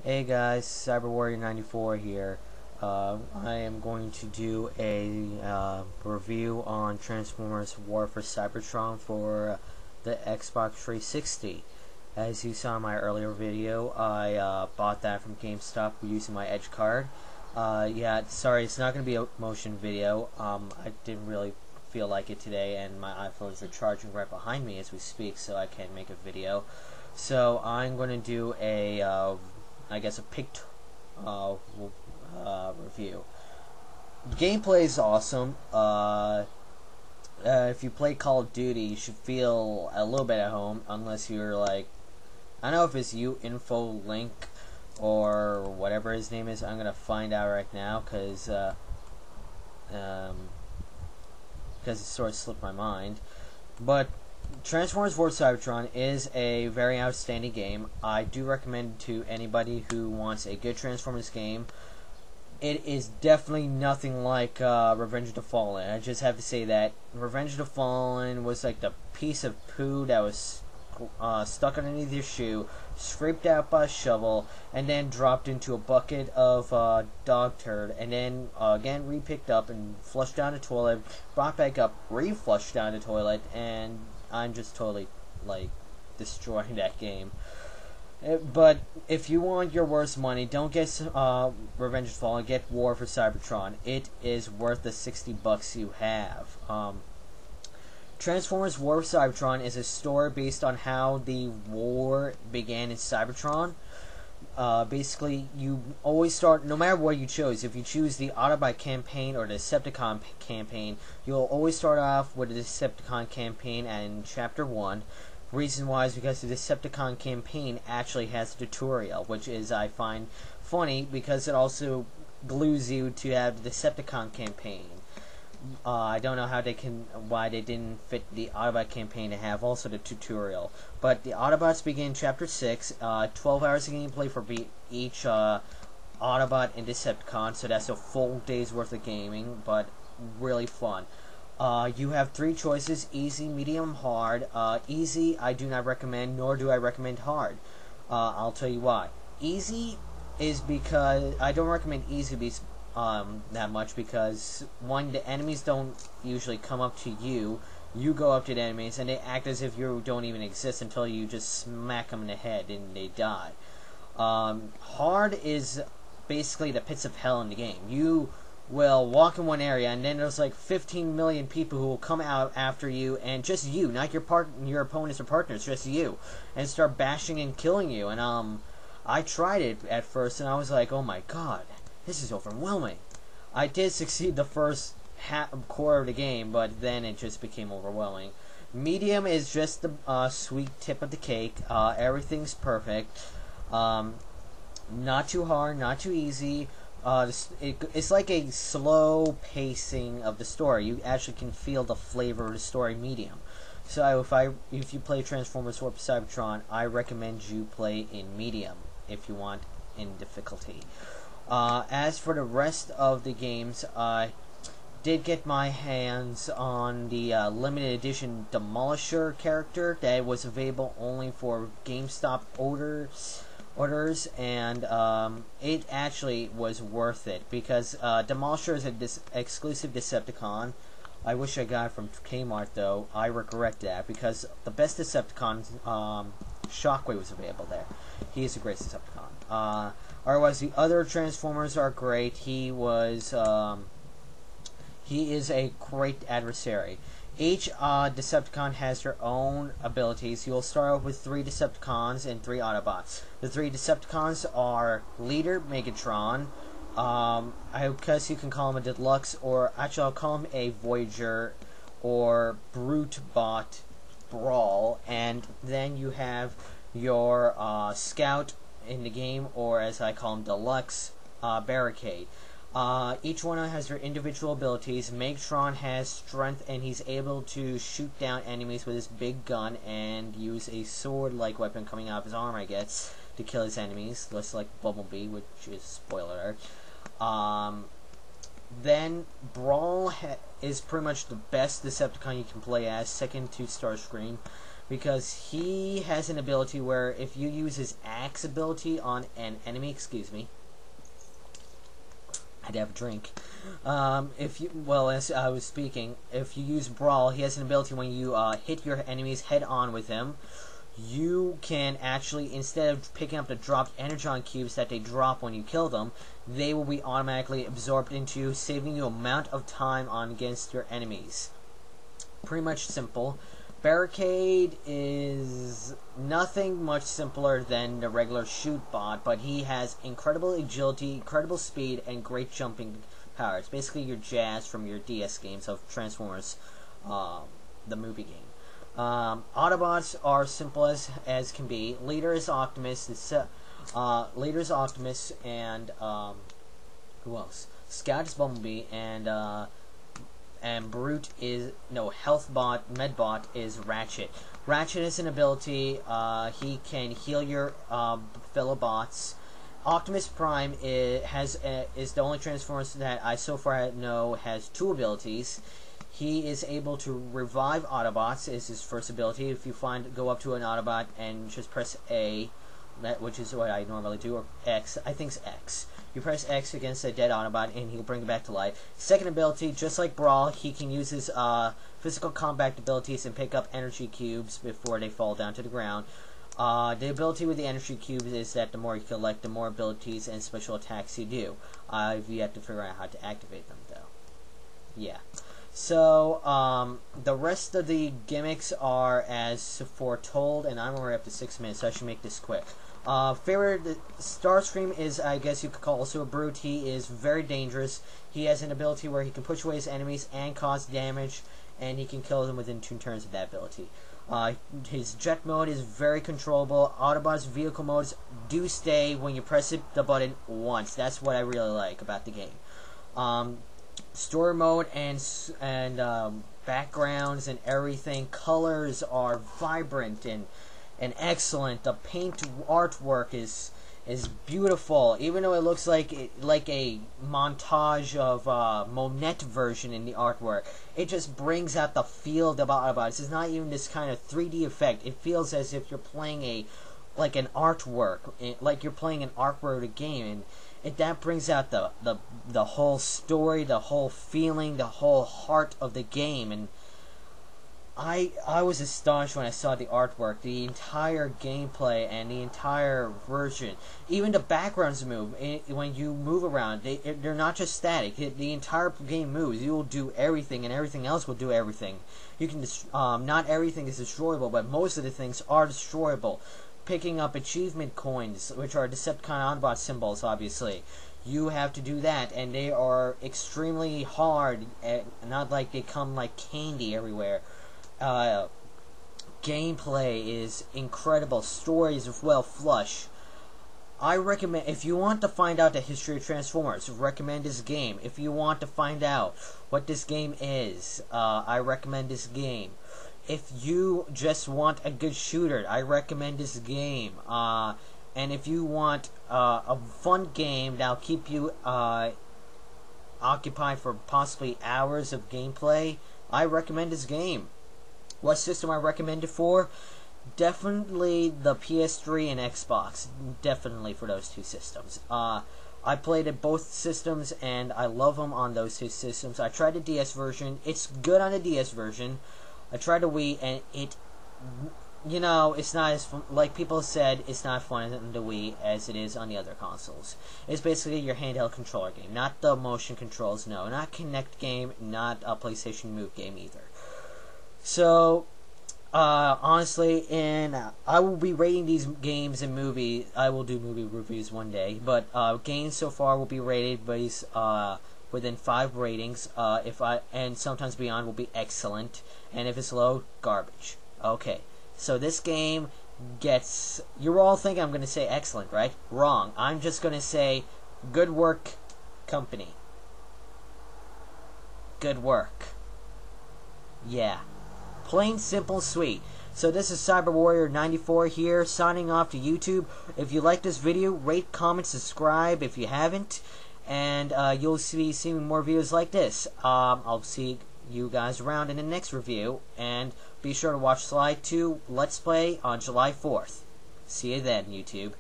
Hey guys, Cyber Warrior 94 here. I am going to do a review on Transformers War for Cybertron for the Xbox 360. As you saw in my earlier video, I bought that from GameStop using my Edge card. Yeah, sorry, it's not going to be a motion video. I didn't really feel like it today, and my iPhones are charging right behind me as we speak, so I can't make a video. So I'm going to do I guess a picked review. Gameplay is awesome. If you play Call of Duty, you should feel a little bit at home, unless you're like, I don't know if it's Info Link or whatever his name is. I'm gonna find out right now because it sort of slipped my mind. But Transformers War For Cybertron is a very outstanding game. I do recommend it to anybody who wants a good Transformers game. It is definitely nothing like Revenge of the Fallen. I just have to say that Revenge of the Fallen was like the piece of poo that was stuck underneath your shoe, scraped out by a shovel, and then dropped into a bucket of dog turd, and then again re-picked up and flushed down the toilet, brought back up, re-flushed down the toilet, and I'm just totally like destroying that game. But if you want your worst money, don't get Revenge of the Fallen. Get War for Cybertron. It is worth the $60 you have. Transformers War for Cybertron is a story based on how the war began in Cybertron. Basically, you always start, no matter what you chose, if you choose the Autobot campaign or the Decepticon campaign, you'll always start off with the Decepticon campaign in Chapter 1. Reason why is because the Decepticon campaign actually has a tutorial, which is, I find, funny because it also glues you to have the Decepticon campaign. I don't know why they didn't fit the Autobot campaign to have also the tutorial. But the Autobots begin in Chapter 6, 12 hours of gameplay for each Autobot and Decepticon, so that's a full day's worth of gaming, but really fun. You have 3 choices: easy, medium, hard. Easy, I do not recommend, nor do I recommend hard. I'll tell you why. Easy is because I don't recommend easy that much because, one, the enemies don't usually come up to you. You go up to the enemies, and they act as if you don't even exist until you just smack them in the head and they die. Hard is basically the pits of hell in the game. You will walk in one area, and then there's like 15 million people who will come out after you, and just you, not your opponents or partners, just you, and start bashing and killing you. And I tried it at first, and I was like, oh my god, this is overwhelming. I did succeed the first quarter of the game, but then it just became overwhelming. Medium is just the sweet tip of the cake. Everything's perfect. Not too hard, not too easy. It's like a slow pacing of the story. You actually can feel the flavor of the story medium. So if you play Transformers War For Cybertron, I recommend you play in medium if you want in difficulty. As for the rest of the games, I did get my hands on the limited edition Demolisher character that was available only for GameStop orders, and it actually was worth it because Demolisher is a exclusive Decepticon. I wish I got it from Kmart, though. I regret that because the best Decepticon, Shockwave, was available there. He is a great Decepticon. Otherwise, the other Transformers are great. He is a great adversary. Each Decepticon has their own abilities. You'll start off with 3 Decepticons and 3 Autobots. The 3 Decepticons are Leader Megatron. I guess you can call him a Deluxe, or actually I'll call him a Voyager or Brute Bot Brawl. And then you have your Scout in the game, or as I call him, Deluxe Barricade. Each one has their individual abilities. Megatron has strength, and he's able to shoot down enemies with his big gun and use a sword-like weapon coming out of his arm, I guess, to kill his enemies, just like Bumblebee, which is spoiler alert. Then Brawl is pretty much the best Decepticon you can play as, second to Starscream, because he has an ability where if you use his axe ability on an enemy, excuse me, I had to have a drink. As I was speaking, if you use Brawl, he has an ability when you hit your enemies head on with him, you can actually, instead of picking up the dropped energon cubes that they drop when you kill them, they will be automatically absorbed into you, saving you amount of time on against your enemies. Pretty much simple. Barricade is nothing much simpler than the regular shoot bot, but he has incredible agility, incredible speed, and great jumping power. It's basically your Jazz from your DS games of Transformers, the movie game. Autobots are simple as can be. Leader is Optimus. Leader is Optimus, and who else? Scout is Bumblebee, and Brute is Healthbot, Medbot is Ratchet. Ratchet is an ability. He can heal your fellow bots. Optimus Prime is the only Transformers that I so far know has two abilities. He is able to revive Autobots, is his first ability. If you go up to an Autobot and just press A, which is what I normally do, or X, I think it's X. You press X against a dead Autobot and he'll bring it back to life. Second ability, just like Brawl, he can use his physical combat abilities and pick up energy cubes before they fall down to the ground. The ability with the energy cubes is that the more you collect, the more abilities and special attacks you do. You have to figure out how to activate them, though. Yeah. So, the rest of the gimmicks are as foretold, and I'm already up to 6 minutes, so I should make this quick. Favorite Starscream is, I guess you could call also a Brute. He is very dangerous. He has an ability where he can push away his enemies and cause damage, and he can kill them within 2 turns of that ability. His jet mode is very controllable. Autobots vehicle modes do stay when you press the button once. That's what I really like about the game. Story mode and backgrounds and everything. Colors are vibrant and excellent. The paint artwork is beautiful, even though it looks like a montage of Monet version in the artwork. It just brings out the feel about Autobots. It's not even this kind of 3D effect. It feels as if you're playing an artwork, like you're playing an artwork of a game, and that brings out the whole story, the whole feeling, the whole heart of the game. And I was astonished when I saw the artwork, the entire gameplay, and the entire version. Even the backgrounds move. When you move around, they're not just static. The entire game moves. You will do everything, and everything else will do everything. You can not everything is destroyable, but most of the things are destroyable. Picking up achievement coins, which are Decepticon Autobot symbols, obviously. You have to do that, and they are extremely hard, not like they come like candy everywhere. Gameplay is incredible. Stories are well flush. I recommend, if you want to find out the history of Transformers, recommend this game. If you want to find out what this game is, I recommend this game. If you just want a good shooter, I recommend this game. And if you want a fun game that'll keep you occupied for possibly hours of gameplay, I recommend this game. What system I recommend it for? Definitely the PS3 and Xbox. Definitely for those two systems. I played at both systems, and I love them on those two systems. I tried the DS version. It's good on the DS version. I tried the Wii, and it's not as fun, like people said, it's not fun on the Wii as it is on the other consoles. It's basically your handheld controller game, not the motion controls, no. Not Kinect game, not a PlayStation Move game either. So, honestly, I will be rating these games and movies. I will do movie reviews one day, but games so far will be rated based within 5 ratings. And sometimes beyond will be excellent, and if it's low, garbage. Okay, so this game gets. You're all thinking I'm going to say excellent, right? Wrong. I'm just going to say good work, company. Good work. Yeah. Plain, simple, sweet. So this is Cyber Warrior 94 here, signing off to YouTube. If you like this video, rate, comment, subscribe if you haven't, and you'll be seeing more videos like this. I'll see you guys around in the next review, and be sure to watch Slide 2 Let's Play on July 4th. See you then, YouTube.